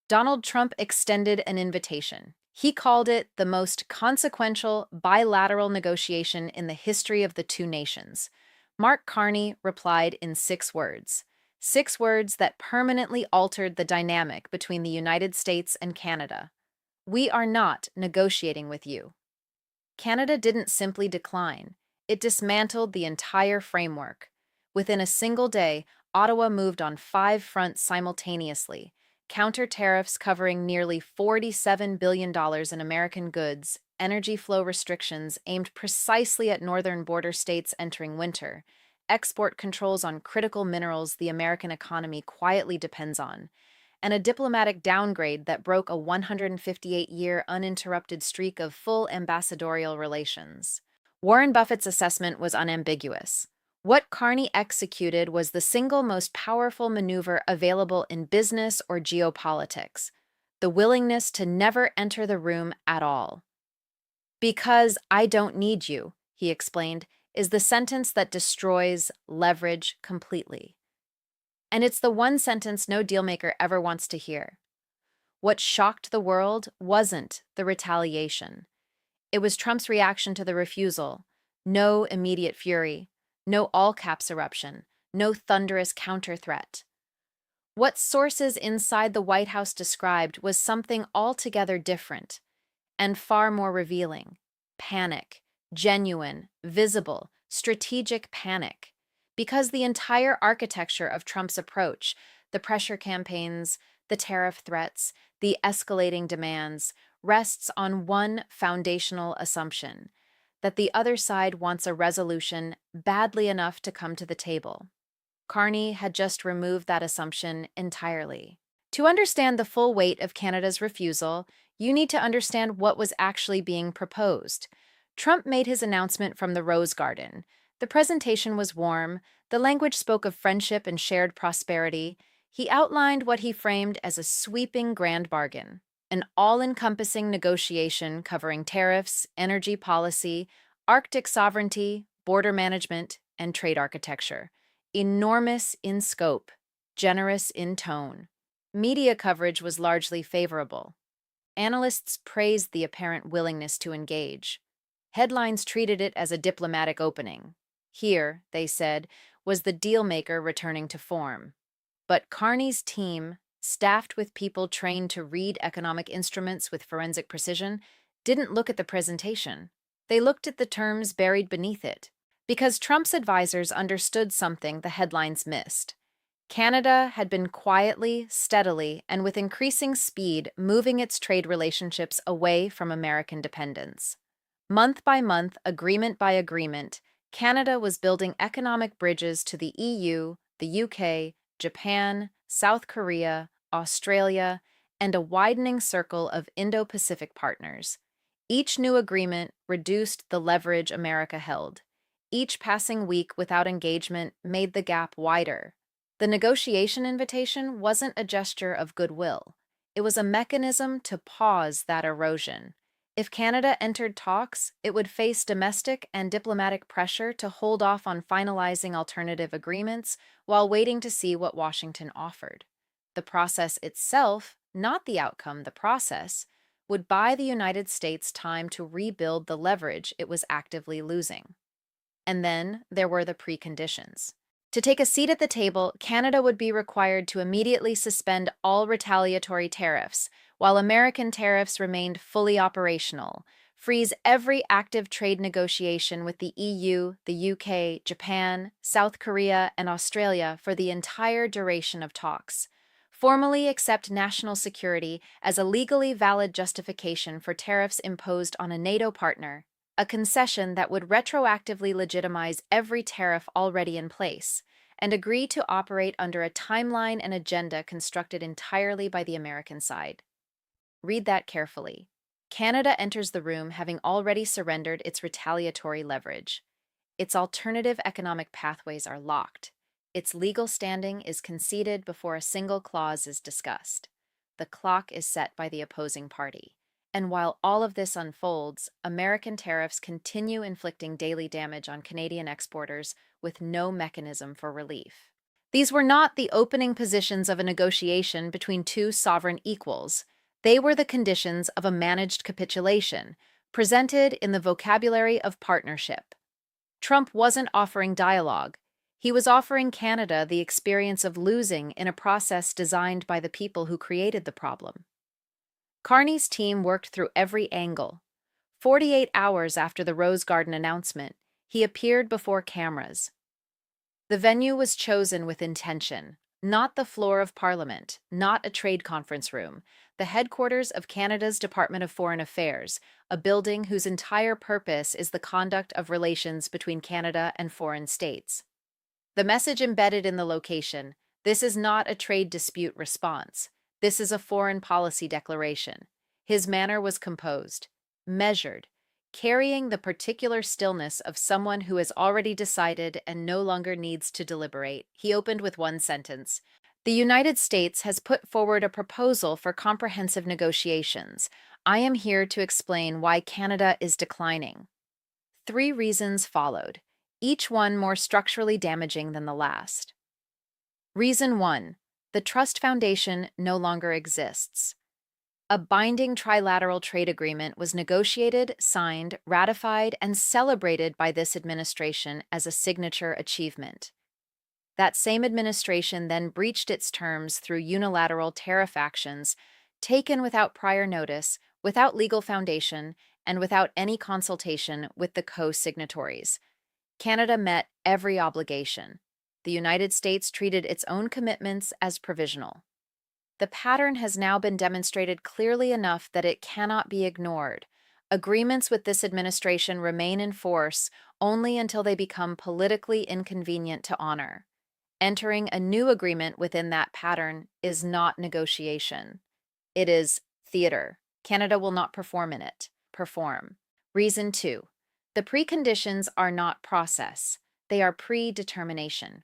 Donald Trump extended an invitation. He called it the most consequential bilateral negotiation in the history of the two nations. Mark Carney replied in 6 words. 6 words that permanently altered the dynamic between the United States and Canada. We are not negotiating with you. Canada didn't simply decline, it dismantled the entire framework. Within a single day, Ottawa moved on 5 fronts simultaneously: counter tariffs covering nearly $47 billion in American goods, energy flow restrictions aimed precisely at northern border states entering winter, export controls on critical minerals the American economy quietly depends on, and a diplomatic downgrade that broke a 158-year uninterrupted streak of full ambassadorial relations. Warren Buffett's assessment was unambiguous. What Carney executed was the single most powerful maneuver available in business or geopolitics: the willingness to never enter the room at all. "Because I don't need you," he explained, is the sentence that destroys leverage completely. And it's the one sentence no dealmaker ever wants to hear. What shocked the world wasn't the retaliation. It was Trump's reaction to the refusal. No immediate fury, no all-caps eruption, no thunderous counter-threat. What sources inside the White House described was something altogether different and far more revealing: panic, genuine, visible, strategic panic. Because the entire architecture of Trump's approach, the pressure campaigns, the tariff threats, the escalating demands, rests on one foundational assumption: that the other side wants a resolution badly enough to come to the table. Carney had just removed that assumption entirely. To understand the full weight of Canada's refusal, you need to understand what was actually being proposed. Trump made his announcement from the Rose Garden. The presentation was warm, the language spoke of friendship and shared prosperity. He outlined what he framed as a sweeping grand bargain: an all-encompassing negotiation covering tariffs, energy policy, Arctic sovereignty, border management, and trade architecture. Enormous in scope, generous in tone. Media coverage was largely favorable. Analysts praised the apparent willingness to engage. Headlines treated it as a diplomatic opening. Here, they said, was the dealmaker returning to form. But Carney's team, staffed with people trained to read economic instruments with forensic precision, didn't look at the presentation. They looked at the terms buried beneath it. Because Trump's advisors understood something the headlines missed. Canada had been quietly, steadily, and with increasing speed moving its trade relationships away from American dependence. Month by month, agreement by agreement, Canada was building economic bridges to the EU, the UK, Japan, South Korea, Australia, and a widening circle of Indo-Pacific partners. Each new agreement reduced the leverage America held. Each passing week without engagement made the gap wider. The negotiation invitation wasn't a gesture of goodwill. It was a mechanism to pause that erosion. If Canada entered talks, it would face domestic and diplomatic pressure to hold off on finalizing alternative agreements while waiting to see what Washington offered. The process itself, not the outcome, the process, would buy the United States time to rebuild the leverage it was actively losing. And then there were the preconditions. To take a seat at the table, Canada would be required to immediately suspend all retaliatory tariffs, while American tariffs remained fully operational, freeze every active trade negotiation with the EU, the UK, Japan, South Korea, and Australia for the entire duration of talks, formally accept national security as a legally valid justification for tariffs imposed on a NATO partner, a concession that would retroactively legitimize every tariff already in place, and agree to operate under a timeline and agenda constructed entirely by the American side. Read that carefully. Canada enters the room having already surrendered its retaliatory leverage. Its alternative economic pathways are locked. Its legal standing is conceded before a single clause is discussed. The clock is set by the opposing party. And while all of this unfolds, American tariffs continue inflicting daily damage on Canadian exporters with no mechanism for relief. These were not the opening positions of a negotiation between two sovereign equals. They were the conditions of a managed capitulation, presented in the vocabulary of partnership. Trump wasn't offering dialogue. He was offering Canada the experience of losing in a process designed by the people who created the problem. Carney's team worked through every angle. 48 hours after the Rose Garden announcement, he appeared before cameras. The venue was chosen with intention, not the floor of Parliament, not a trade conference room, the headquarters of Canada's Department of Foreign Affairs, a building whose entire purpose is the conduct of relations between Canada and foreign states. The message embedded in the location: this is not a trade dispute response. This is a foreign policy declaration. His manner was composed, measured, carrying the particular stillness of someone who has already decided and no longer needs to deliberate. He opened with one sentence: "The United States has put forward a proposal for comprehensive negotiations. I am here to explain why Canada is declining." 3 reasons followed, each one more structurally damaging than the last. Reason 1: the trust foundation no longer exists. A binding trilateral trade agreement was negotiated, signed, ratified, and celebrated by this administration as a signature achievement. That same administration then breached its terms through unilateral tariff actions taken without prior notice, without legal foundation, and without any consultation with the co-signatories. Canada met every obligation. The United States treated its own commitments as provisional. The pattern has now been demonstrated clearly enough that it cannot be ignored. Agreements with this administration remain in force only until they become politically inconvenient to honor. Entering a new agreement within that pattern is not negotiation. It is theater. Canada will not perform in it. Perform. Reason 2: the preconditions are not process. They are predetermination.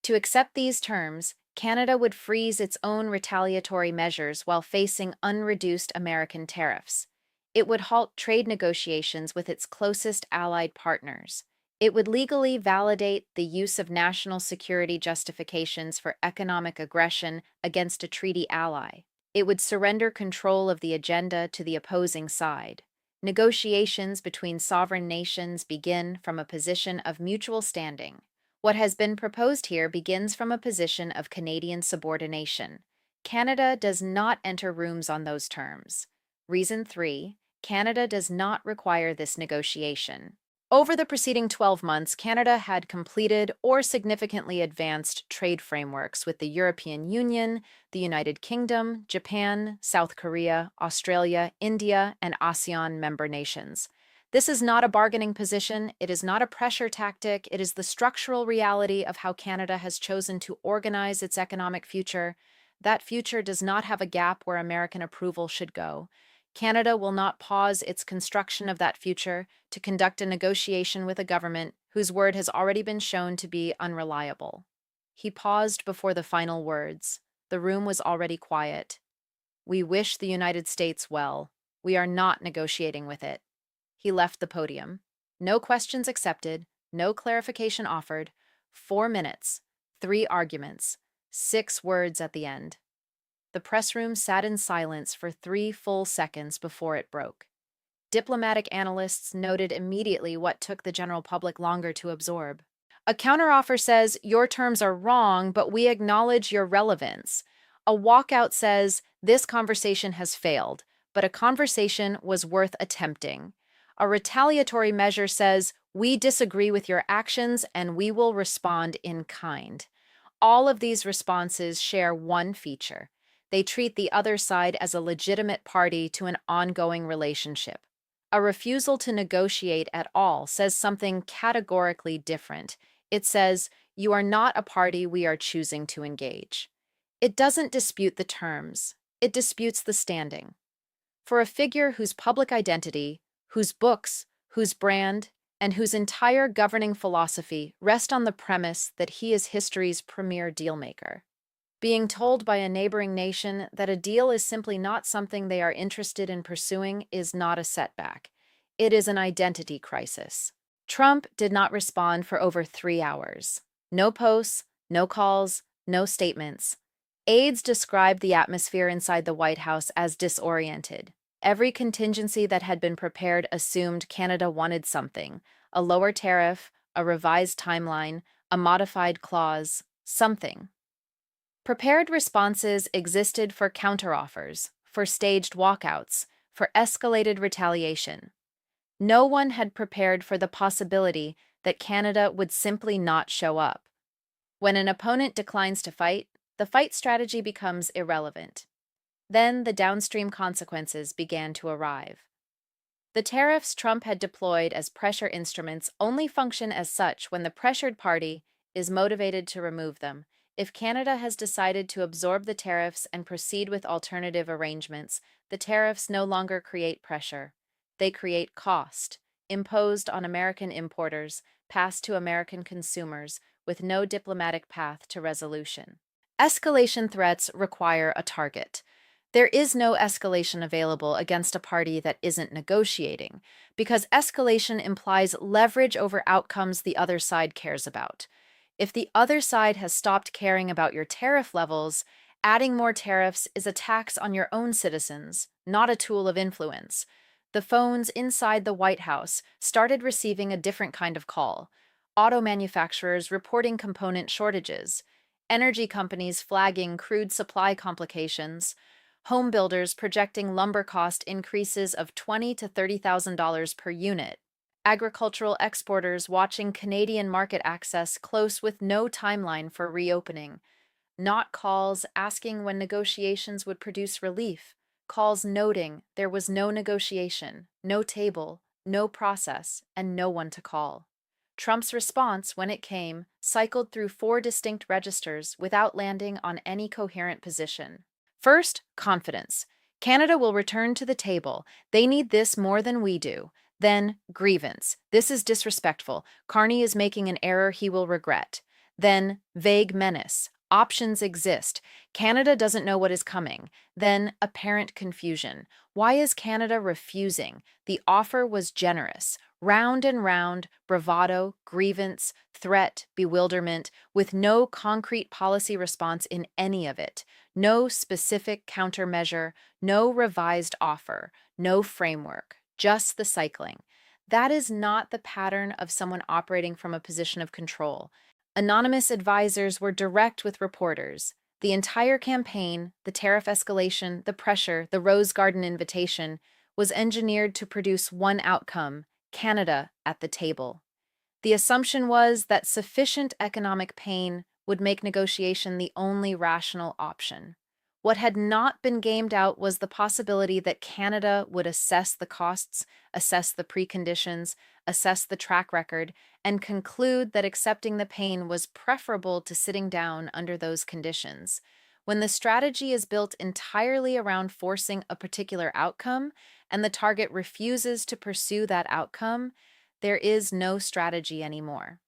To accept these terms, Canada would freeze its own retaliatory measures while facing unreduced American tariffs. It would halt trade negotiations with its closest allied partners. It would legally validate the use of national security justifications for economic aggression against a treaty ally. It would surrender control of the agenda to the opposing side. Negotiations between sovereign nations begin from a position of mutual standing. What has been proposed here begins from a position of Canadian subordination. Canada does not enter rooms on those terms. Reason 3: Canada does not require this negotiation. Over the preceding 12 months, Canada had completed or significantly advanced trade frameworks with the European Union, the United Kingdom, Japan, South Korea, Australia, India, and ASEAN member nations. This is not a bargaining position, it is not a pressure tactic, it is the structural reality of how Canada has chosen to organize its economic future. That future does not have a gap where American approval should go. Canada will not pause its construction of that future to conduct a negotiation with a government whose word has already been shown to be unreliable. He paused before the final words. The room was already quiet. "We wish the United States well. We are not negotiating with it." He left the podium. No questions accepted, no clarification offered. 4 minutes, 3 arguments, 6 words at the end. The press room sat in silence for 3 full seconds before it broke. Diplomatic analysts noted immediately what took the general public longer to absorb. A counteroffer says, "Your terms are wrong, but we acknowledge your relevance." A walkout says, "This conversation has failed, but a conversation was worth attempting." A retaliatory measure says, "We disagree with your actions and we will respond in kind." All of these responses share one feature. They treat the other side as a legitimate party to an ongoing relationship. A refusal to negotiate at all says something categorically different. It says, "You are not a party we are choosing to engage." It doesn't dispute the terms. It disputes the standing. For a figure whose public identity, whose books, whose brand, and whose entire governing philosophy rest on the premise that he is history's premier dealmaker, being told by a neighboring nation that a deal is simply not something they are interested in pursuing is not a setback. It is an identity crisis. Trump did not respond for over 3 hours. No posts, no calls, no statements. Aides described the atmosphere inside the White House as disoriented. Every contingency that had been prepared assumed Canada wanted something: a lower tariff, a revised timeline, a modified clause, something. Prepared responses existed for counteroffers, for staged walkouts, for escalated retaliation. No one had prepared for the possibility that Canada would simply not show up. When an opponent declines to fight, the fight strategy becomes irrelevant. Then the downstream consequences began to arrive. The tariffs Trump had deployed as pressure instruments only function as such when the pressured party is motivated to remove them. If Canada has decided to absorb the tariffs and proceed with alternative arrangements, the tariffs no longer create pressure. They create cost, imposed on American importers, passed to American consumers, with no diplomatic path to resolution. Escalation threats require a target. There is no escalation available against a party that isn't negotiating, because escalation implies leverage over outcomes the other side cares about. If the other side has stopped caring about your tariff levels, adding more tariffs is a tax on your own citizens, not a tool of influence. The phones inside the White House started receiving a different kind of call: auto manufacturers reporting component shortages, energy companies flagging crude supply complications, home builders projecting lumber cost increases of $20,000 to $30,000 per unit, agricultural exporters watching Canadian market access close with no timeline for reopening, not calls asking when negotiations would produce relief, calls noting there was no negotiation, no table, no process, and no one to call. Trump's response, when it came, cycled through four distinct registers without landing on any coherent position. First, confidence. Canada will return to the table. They need this more than we do. Then, grievance. This is disrespectful. Carney is making an error he will regret. Then, vague menace. Options exist. Canada doesn't know what is coming. Then, apparent confusion. Why is Canada refusing? The offer was generous. Round and round, bravado, grievance, threat, bewilderment, with no concrete policy response in any of it. No specific countermeasure, no revised offer, no framework, just the cycling. That is not the pattern of someone operating from a position of control. Anonymous advisors were direct with reporters. The entire campaign, the tariff escalation, the pressure, the Rose Garden invitation, was engineered to produce one outcome: Canada at the table. The assumption was that sufficient economic pain would make negotiation the only rational option. What had not been gamed out was the possibility that Canada would assess the costs, assess the preconditions, assess the track record, and conclude that accepting the pain was preferable to sitting down under those conditions. When the strategy is built entirely around forcing a particular outcome, and the target refuses to pursue that outcome, there is no strategy anymore.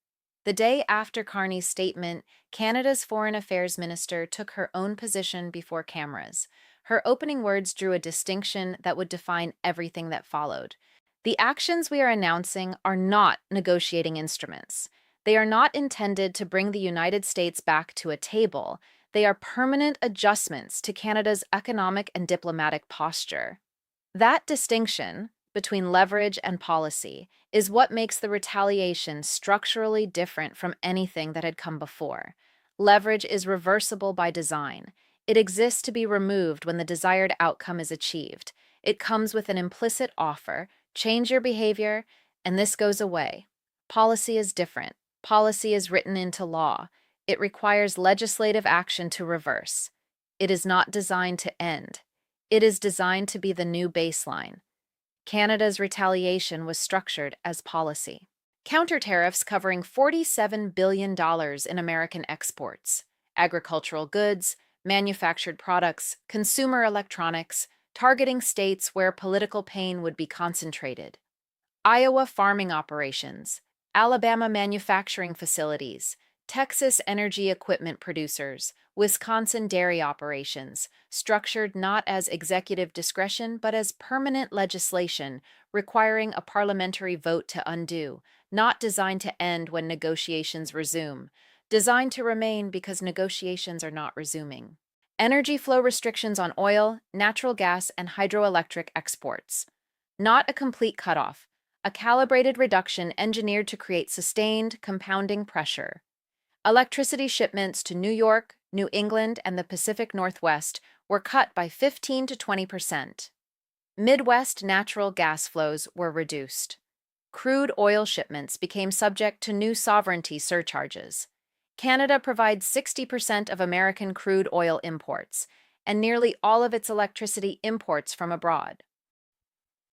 The day after Carney's statement, Canada's Foreign Affairs Minister took her own position before cameras. Her opening words drew a distinction that would define everything that followed. The actions we are announcing are not negotiating instruments. They are not intended to bring the United States back to a table. They are permanent adjustments to Canada's economic and diplomatic posture. That distinction between leverage and policy is what makes the retaliation structurally different from anything that had come before. Leverage is reversible by design. It exists to be removed when the desired outcome is achieved. It comes with an implicit offer: change your behavior, and this goes away. Policy is different. Policy is written into law. It requires legislative action to reverse. It is not designed to end. It is designed to be the new baseline. Canada's retaliation was structured as policy. Counter tariffs covering $47 billion in American exports, agricultural goods, manufactured products, consumer electronics, targeting states where political pain would be concentrated. Iowa farming operations, Alabama manufacturing facilities, Texas energy equipment producers, Wisconsin dairy operations, structured not as executive discretion but as permanent legislation requiring a parliamentary vote to undo, not designed to end when negotiations resume. designed to remain because negotiations are not resuming. Energy flow restrictions on oil, natural gas, and hydroelectric exports. Not a complete cutoff, a calibrated reduction engineered to create sustained, compounding pressure. Electricity shipments to New York, New England, and the Pacific Northwest were cut by 15 to 20%. Midwest natural gas flows were reduced. Crude oil shipments became subject to new sovereignty surcharges. Canada provides 60% of American crude oil imports, and nearly all of its electricity imports from abroad.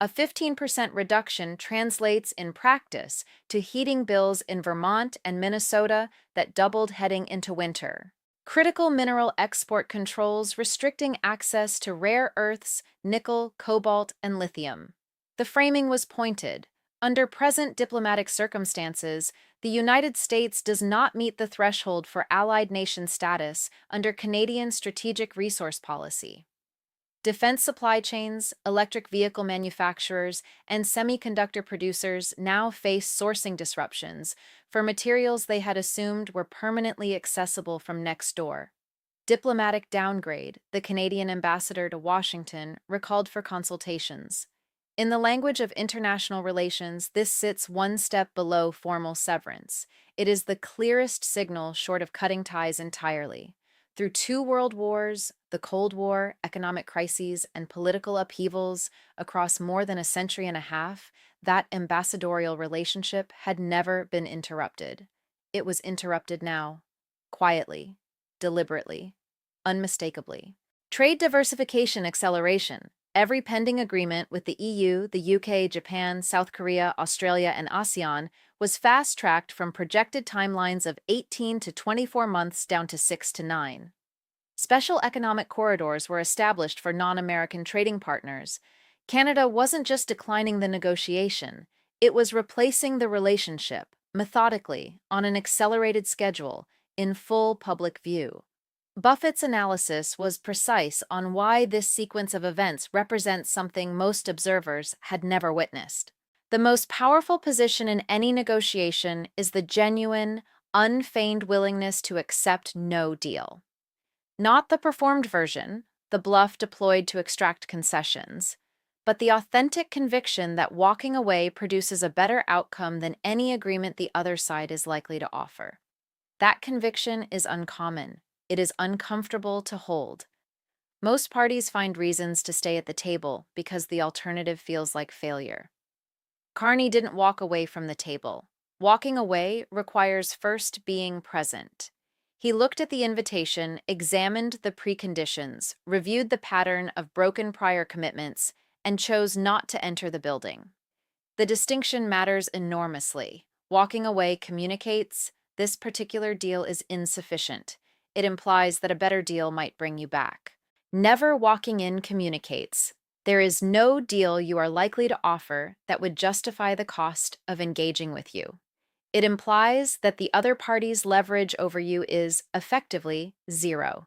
A 15% reduction translates in practice to heating bills in Vermont and Minnesota that doubled heading into winter. Critical mineral export controls restricting access to rare earths, nickel, cobalt, and lithium. The framing was pointed. Under present diplomatic circumstances, the United States does not meet the threshold for allied nation status under Canadian strategic resource policy. Defense supply chains, electric vehicle manufacturers, and semiconductor producers now face sourcing disruptions for materials they had assumed were permanently accessible from next door. Diplomatic downgrade, the Canadian ambassador to Washington recalled for consultations. In the language of international relations, this sits one step below formal severance. It is the clearest signal short of cutting ties entirely. Through 2 world wars, the Cold War, economic crises, and political upheavals across more than a century and a half, that ambassadorial relationship had never been interrupted. It was interrupted now, quietly, deliberately, unmistakably. Trade diversification acceleration. Every pending agreement with the EU, the UK, Japan, South Korea, Australia, and ASEAN was fast-tracked from projected timelines of 18 to 24 months down to 6 to 9. Special economic corridors were established for non-American trading partners. Canada wasn't just declining the negotiation, it was replacing the relationship, methodically, on an accelerated schedule, in full public view. Buffett's analysis was precise on why this sequence of events represents something most observers had never witnessed. The most powerful position in any negotiation is the genuine, unfeigned willingness to accept no deal. Not the performed version, the bluff deployed to extract concessions, but the authentic conviction that walking away produces a better outcome than any agreement the other side is likely to offer. That conviction is uncommon. It is uncomfortable to hold. Most parties find reasons to stay at the table because the alternative feels like failure. Carney didn't walk away from the table. Walking away requires first being present. He looked at the invitation, examined the preconditions, reviewed the pattern of broken prior commitments, and chose not to enter the building. The distinction matters enormously. Walking away communicates, this particular deal is insufficient. It implies that a better deal might bring you back. Never walking in communicates, there is no deal you are likely to offer that would justify the cost of engaging with you. It implies that the other party's leverage over you is, effectively, zero.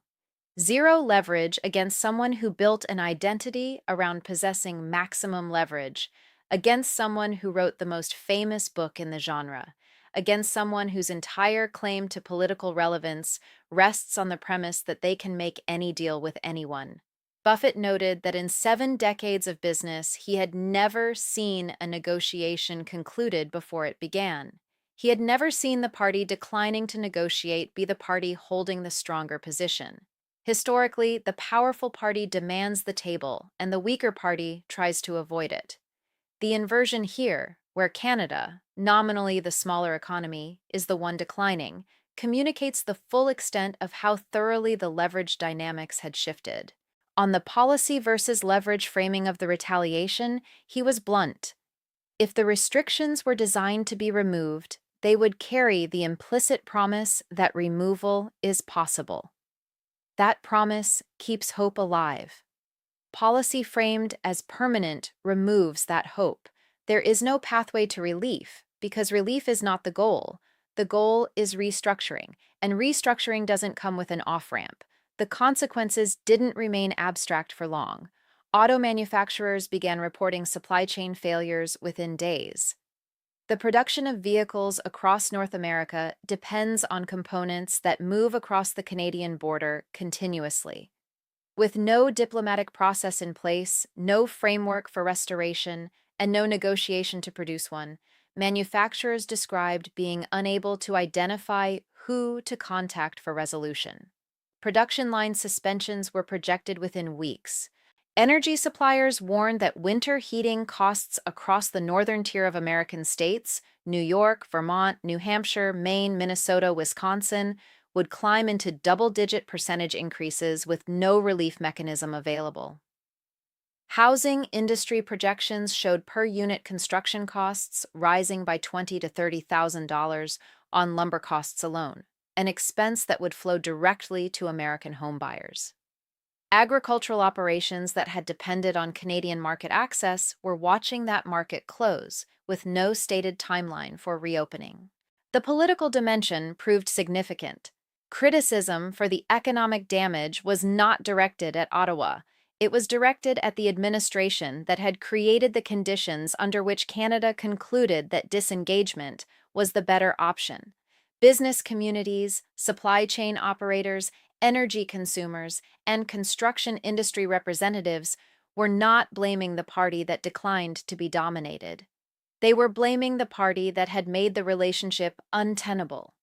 Zero leverage against someone who built an identity around possessing maximum leverage, against someone who wrote the most famous book in the genre, against someone whose entire claim to political relevance rests on the premise that they can make any deal with anyone. Buffett noted that in 7 decades of business, he had never seen a negotiation concluded before it began. He had never seen the party declining to negotiate be the party holding the stronger position. Historically, the powerful party demands the table, and the weaker party tries to avoid it. The inversion here, where Canada, nominally the smaller economy, is the one declining, communicates the full extent of how thoroughly the leverage dynamics had shifted. On the policy versus leverage framing of the retaliation, he was blunt. If the restrictions were designed to be removed, they would carry the implicit promise that removal is possible. That promise keeps hope alive. Policy framed as permanent removes that hope. There is no pathway to relief, because relief is not the goal. The goal is restructuring, and restructuring doesn't come with an off-ramp. The consequences didn't remain abstract for long. Auto manufacturers began reporting supply chain failures within days. The production of vehicles across North America depends on components that move across the Canadian border continuously. With no diplomatic process in place, no framework for restoration, and no negotiation to produce one, manufacturers described being unable to identify who to contact for resolution. Production line suspensions were projected within weeks. Energy suppliers warned that winter heating costs across the northern tier of American states, New York, Vermont, New Hampshire, Maine, Minnesota, Wisconsin, would climb into double-digit percentage increases with no relief mechanism available. Housing industry projections showed per-unit construction costs rising by $20,000 to $30,000 on lumber costs alone, an expense that would flow directly to American homebuyers. Agricultural operations that had depended on Canadian market access were watching that market close, with no stated timeline for reopening. The political dimension proved significant. Criticism for the economic damage was not directed at Ottawa. It was directed at the administration that had created the conditions under which Canada concluded that disengagement was the better option. Business communities, supply chain operators, energy consumers, and construction industry representatives were not blaming the party that declined to be dominated. They were blaming the party that had made the relationship untenable.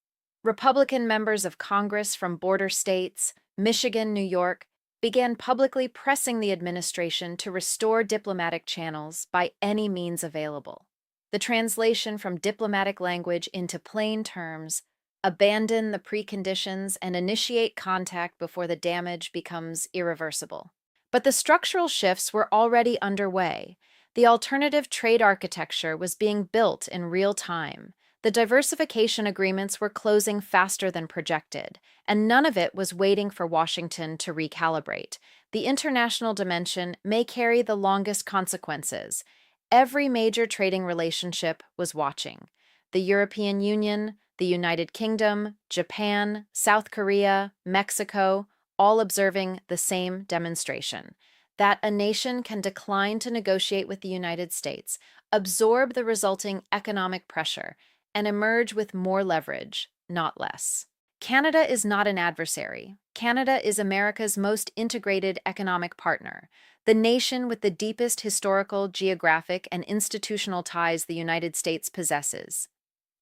Republican members of Congress from border states, Michigan, New York, began publicly pressing the administration to restore diplomatic channels by any means available. The translation from diplomatic language into plain terms: abandon the preconditions and initiate contact before the damage becomes irreversible. But the structural shifts were already underway. The alternative trade architecture was being built in real time. The diversification agreements were closing faster than projected, and none of it was waiting for Washington to recalibrate. The international dimension may carry the longest consequences. Every major trading relationship was watching. The European Union, the United Kingdom, Japan, South Korea, Mexico, all observing the same demonstration: that a nation can decline to negotiate with the United States, absorb the resulting economic pressure, and emerge with more leverage, not less. Canada is not an adversary. Canada is America's most integrated economic partner, the nation with the deepest historical, geographic, and institutional ties the United States possesses.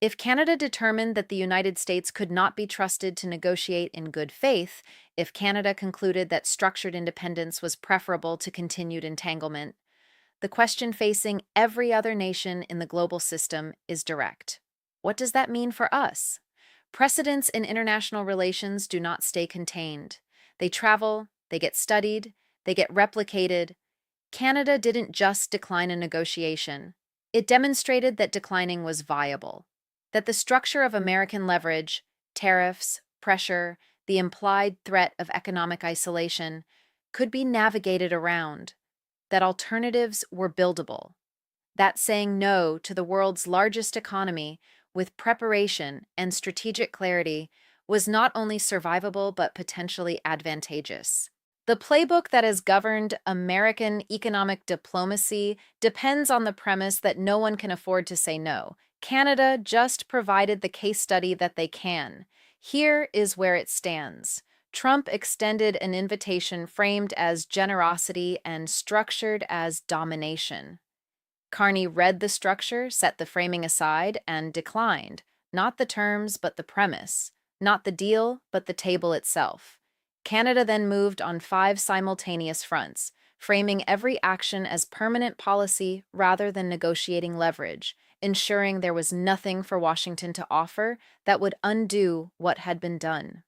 If Canada determined that the United States could not be trusted to negotiate in good faith, if Canada concluded that structured independence was preferable to continued entanglement, the question facing every other nation in the global system is direct. What does that mean for us? Precedents in international relations do not stay contained. They travel, they get studied, they get replicated. Canada didn't just decline a negotiation. It demonstrated that declining was viable, that the structure of American leverage, tariffs, pressure, the implied threat of economic isolation, could be navigated around, that alternatives were buildable, that saying no to the world's largest economy with preparation and strategic clarity was not only survivable but potentially advantageous. The playbook that has governed American economic diplomacy depends on the premise that no one can afford to say no. Canada just provided the case study that they can. Here is where it stands. Trump extended an invitation framed as generosity and structured as domination. Carney read the structure, set the framing aside, and declined. Not the terms, but the premise. Not the deal, but the table itself. Canada then moved on 5 simultaneous fronts, framing every action as permanent policy rather than negotiating leverage, ensuring there was nothing for Washington to offer that would undo what had been done.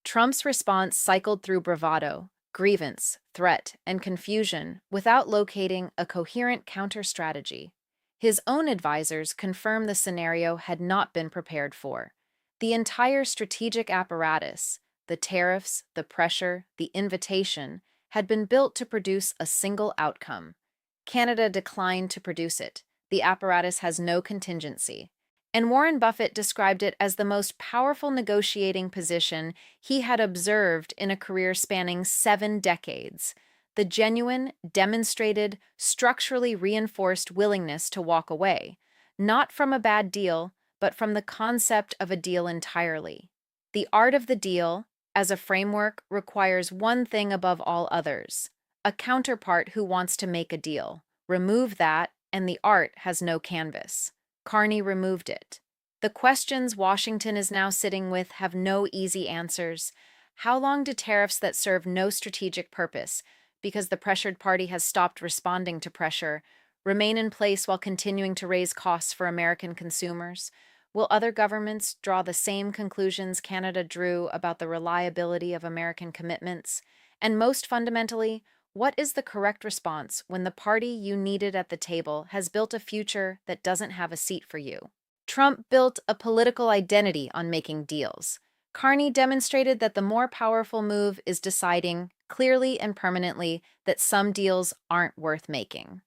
Trump's response cycled through bravado, grievance, threat, and confusion without locating a coherent counter-strategy. His own advisors confirmed the scenario had not been prepared for. The entire strategic apparatus, the tariffs, the pressure, the invitation, had been built to produce a single outcome. Canada declined to produce it. The apparatus has no contingency. And Warren Buffett described it as the most powerful negotiating position he had observed in a career spanning 7 decades. The genuine, demonstrated, structurally reinforced willingness to walk away, not from a bad deal, but from the concept of a deal entirely. The art of the deal, as a framework, requires one thing above all others: a counterpart who wants to make a deal. Remove that, and the art has no canvas. Carney removed it. The questions Washington is now sitting with have no easy answers. How long do tariffs that serve no strategic purpose, because the pressured party has stopped responding to pressure, remain in place while continuing to raise costs for American consumers? Will other governments draw the same conclusions Canada drew about the reliability of American commitments? And most fundamentally, what is the correct response when the party you needed at the table has built a future that doesn't have a seat for you? Trump built a political identity on making deals. Carney demonstrated that the more powerful move is deciding, clearly and permanently, that some deals aren't worth making.